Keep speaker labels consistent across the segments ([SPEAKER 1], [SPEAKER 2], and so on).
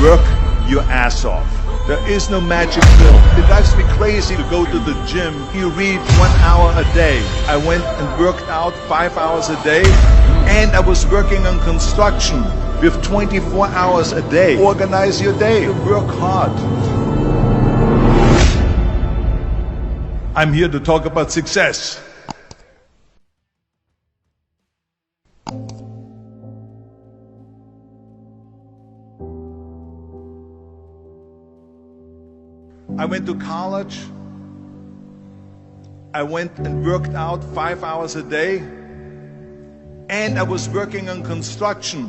[SPEAKER 1] Work your ass off. There is no magic pill. It drives me crazy to go to the gym. You read 1 hour a day. I went and worked out 5 hours a day, and I was working on construction with 24 hours a day. Organize your day. Work hard. I'm here to talk about success. I went to college. I went and worked out 5 hours a day, and I was working on construction,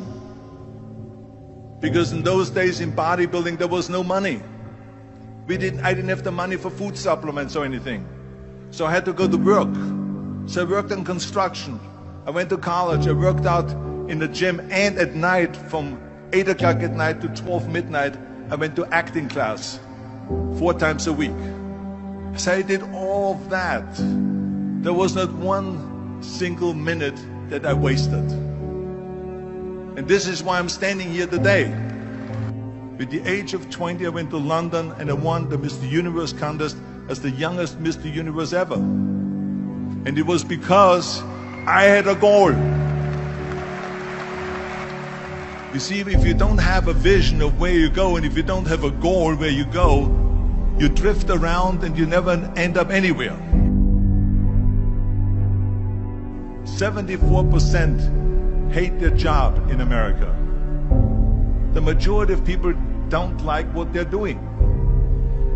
[SPEAKER 1] because in those days in bodybuilding there was no money. I didn't have the money for food supplements or anything, so I had to go to work. So I worked on construction. I went to college. I worked out in the gym, and at night from 8 o'clock at night to 12 midnight I went to acting class 4 times a week. So I did all of that. There was not one single minute that I wasted. And this is why I'm standing here today. At the age of 20, I went to London and I won the Mr. Universe contest as the youngest Mr. Universe ever. And it was because I had a goal. You see, if you don't have a vision of where you go, and if you don't have a goal where you go, you drift around and you never end up anywhere. 74% hate their job in America. The majority of people don't like what they're doing,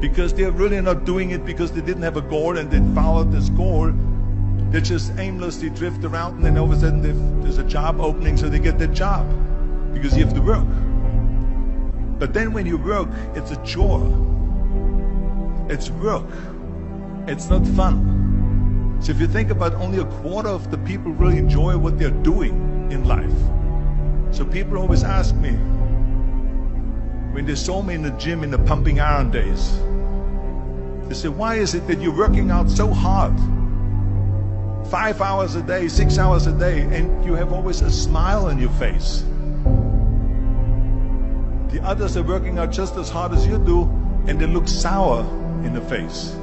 [SPEAKER 1] because they're really not doing it because they didn't have a goal and they followed this goal. They just aimlessly drift around, and then all of a sudden there's a job opening, so they get their job, because you have to work. But then when you work, it's a chore. It's work. It's not fun. So if you think about, only a quarter of the people really enjoy what they're doing in life. So people always ask me, when they saw me in the gym in the pumping iron days, they say, why is it that you're working out so hard? 5 hours a day, 6 hours a day, and you have always a smile on your face. The others are working out just as hard as you do, and they look sour in the face.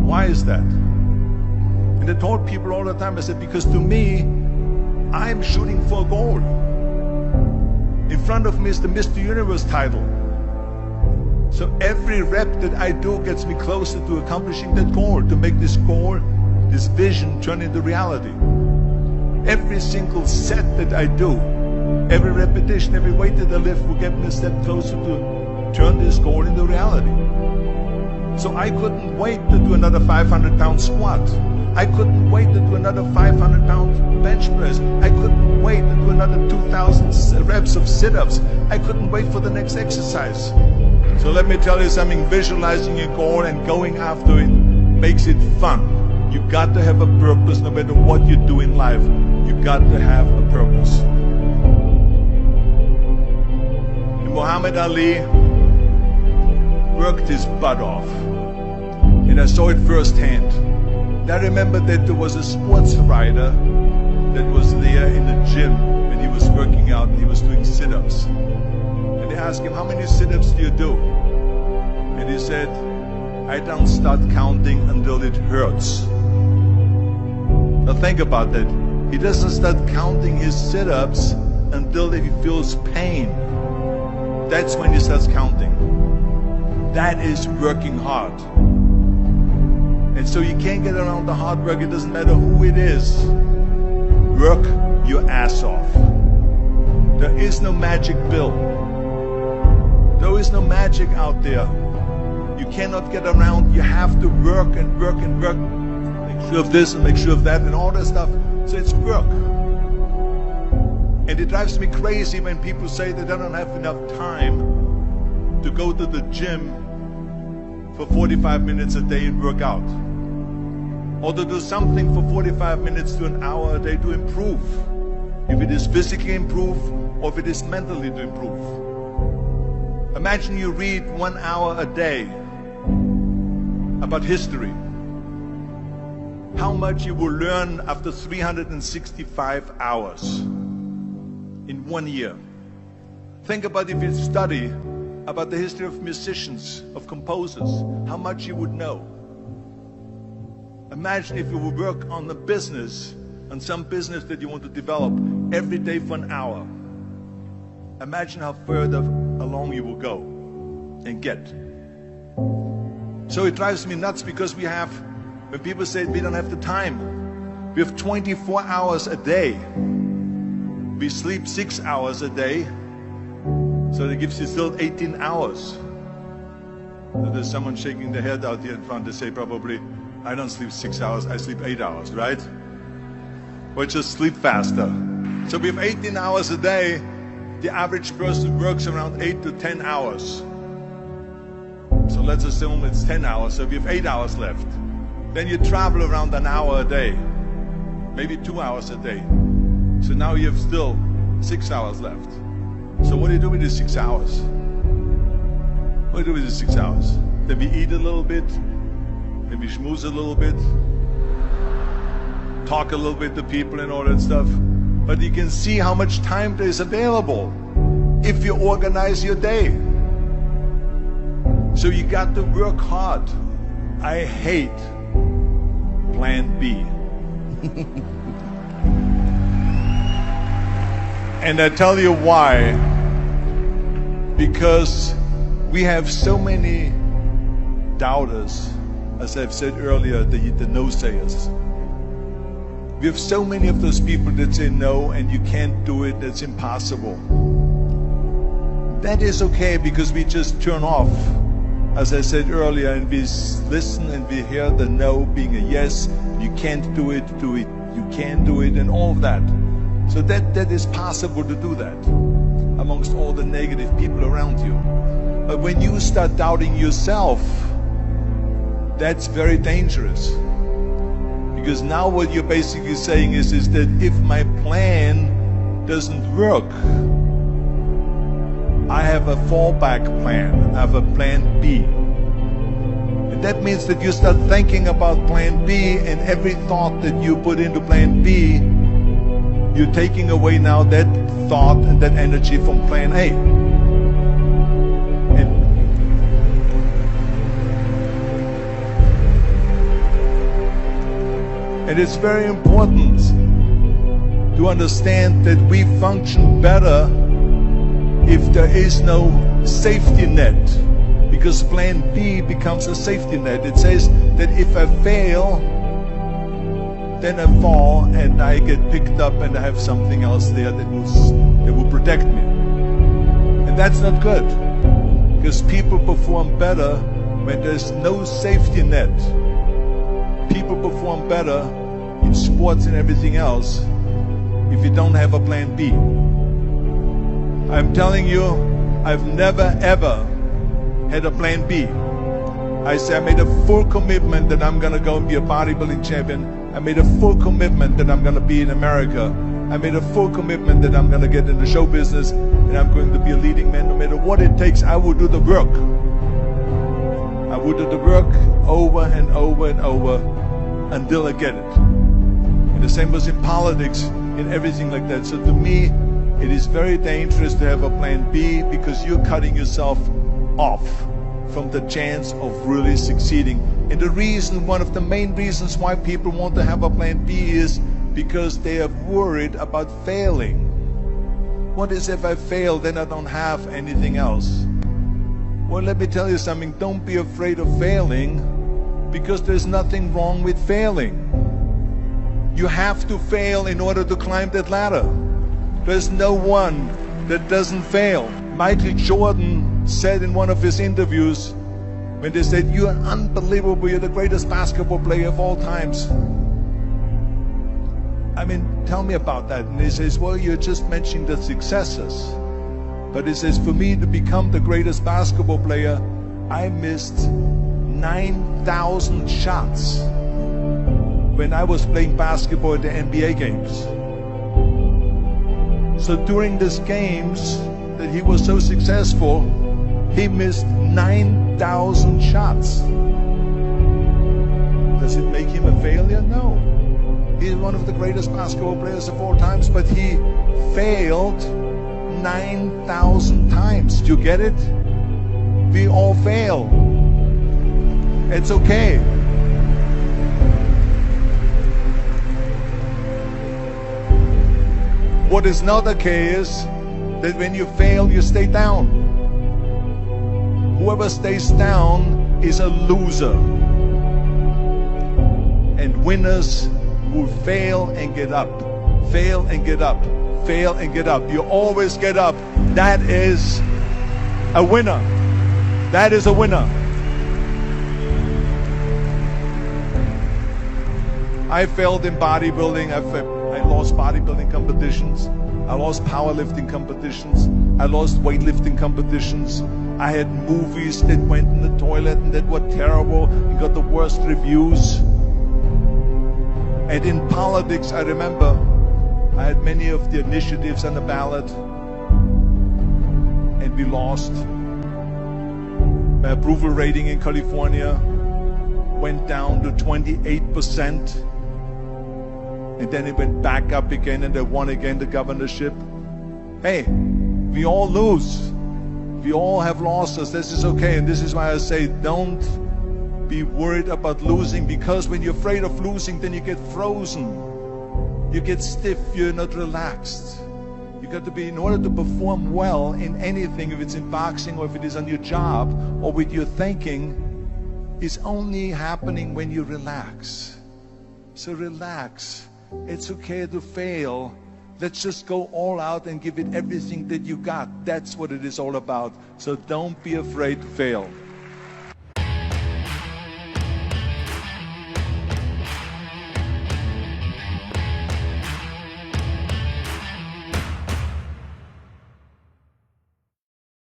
[SPEAKER 1] Why is that? And I told people all the time, I said, because to me, I'm shooting for a goal. In front of me is the Mr. Universe title. So every rep that I do gets me closer to accomplishing that goal, to make this goal, this vision, turn into reality. Every single set that I do, every repetition, every weight that I lift will get me a step closer to turn this goal into reality. So I couldn't wait to do another 500-pound squat. I couldn't wait to do another 500-pound bench press. I couldn't wait to do another 2,000 reps of sit-ups. I couldn't wait for the next exercise. So let me tell you something, visualizing your goal and going after it makes it fun. You got to have a purpose no matter what you do in life. You got to have a purpose. And Muhammad Ali worked his butt off, and I saw it firsthand. And I remember that there was a sports writer that was there in the gym when he was working out and he was doing sit-ups. And they asked him, how many sit-ups do you do? And he said, I don't start counting until it hurts. Now think about that. He doesn't start counting his sit-ups until he feels pain. That's when he starts counting. That is working hard. And so you can't get around the hard work. It doesn't matter who it is. Work your ass off. There is no magic pill. There is no magic out there. You cannot get around. You have to work and work and work. Make sure of this and make sure of that and all that stuff. So it's work. And it drives me crazy when people say that they don't have enough time to go to the gym for 45 minutes a day and work out, or to do something for 45 minutes to an hour a day to improve, if it is physically improve or if it is mentally to improve. Imagine you read 1 hour a day about history. How much you will learn after 365 hours in 1 year. Think about if you study about the history of musicians, of composers, how much you would know. Imagine if you would work on a business, on some business that you want to develop every day for an hour. Imagine how further along you will go and get. So it drives me nuts because when people say we don't have the time, we have 24 hours a day. We sleep 6 hours a day, so that gives you still 18 hours. So there's someone shaking their head out here in front to say probably, I don't sleep 6 hours, I sleep 8 hours, right? Or just sleep faster. So we have 18 hours a day. The average person works around 8 to 10 hours. So let's assume it's 10 hours, so we have 8 hours left. Then you travel around an hour a day, maybe 2 hours a day. So now you have still 6 hours left. So what do you do with these 6 hours? What do you do with these 6 hours? Then we eat a little bit, then we schmooze a little bit, talk a little bit to people and all that stuff. But you can see how much time there is available if you organize your day. So you got to work hard. I hate plan B. And I tell you why. Because we have so many doubters, as I've said earlier, the no-sayers. We have so many of those people that say no and you can't do it, that's impossible. That is okay because we just turn off, as I said earlier, and we listen and we hear the no being a yes. You can't do it, you can do it, and all of that. So that is possible to do that amongst all the negative people around you. But when you start doubting yourself, that's very dangerous. Because now what you're basically saying is that if my plan doesn't work, I have a fallback plan, I have a plan B. And that means that you start thinking about plan B, and every thought that you put into plan B, you're taking away now that thought and that energy from plan A. And it's very important to understand that we function better if there is no safety net, because plan B becomes a safety net. It says that if I fail, then I fall and I get picked up and I have something else there that will protect me. And that's not good, because people perform better when there's no safety net. People perform better in sports and everything else if you don't have a plan B. I'm telling you, I've never ever had a plan B. I made a full commitment that I'm gonna go and be a bodybuilding champion. I made a full commitment that I'm gonna be in America. I made a full commitment that I'm gonna get in the show business and I'm going to be a leading man. No matter what it takes, I will do the work. I will do the work over and over and over until I get it. And the same was in politics, in everything like that. So to me, it is very dangerous to have a plan B, because you're cutting yourself off from the chance of really succeeding. And the reason, one of the main reasons why people want to have a plan B is because they are worried about failing. What is if I fail, then I don't have anything else? Well, let me tell you something, don't be afraid of failing, because there's nothing wrong with failing. You have to fail in order to climb that ladder. There's no one that doesn't fail. Michael Jordan said in one of his interviews, when they said, "You're unbelievable, you're the greatest basketball player of all times." I mean, tell me about that. And he says, well, you're just mentioning the successes. But he says, for me to become the greatest basketball player, I missed 9,000 shots when I was playing basketball at the NBA games. So during these games that he was so successful, he missed 9,000 shots. Does it make him a failure? No. He's one of the greatest basketball players of all times, but he failed 9,000 times. Do you get it? We all fail. It's okay. What is not okay is that when you fail, you stay down. Whoever stays down is a loser. And winners will fail and get up, fail and get up, fail and get up. You always get up. That is a winner. That is a winner. I failed in bodybuilding. I lost bodybuilding competitions. I lost powerlifting competitions. I lost weightlifting competitions. I had movies that went in the toilet and that were terrible and got the worst reviews. And in politics, I remember I had many of the initiatives on the ballot, and we lost. My approval rating in California went down to 28%. And then it went back up again, and they won again the governorship. Hey, we all lose. We all have losses. This is okay. And this is why I say don't be worried about losing, because when you're afraid of losing, then you get frozen. You get stiff. You're not relaxed. You got to be, in order to perform well in anything, if it's in boxing or if it is on your job or with your thinking, is only happening when you relax. So relax. It's okay to fail. Let's just go all out and give it everything that you got. That's what it is all about. So don't be afraid to fail.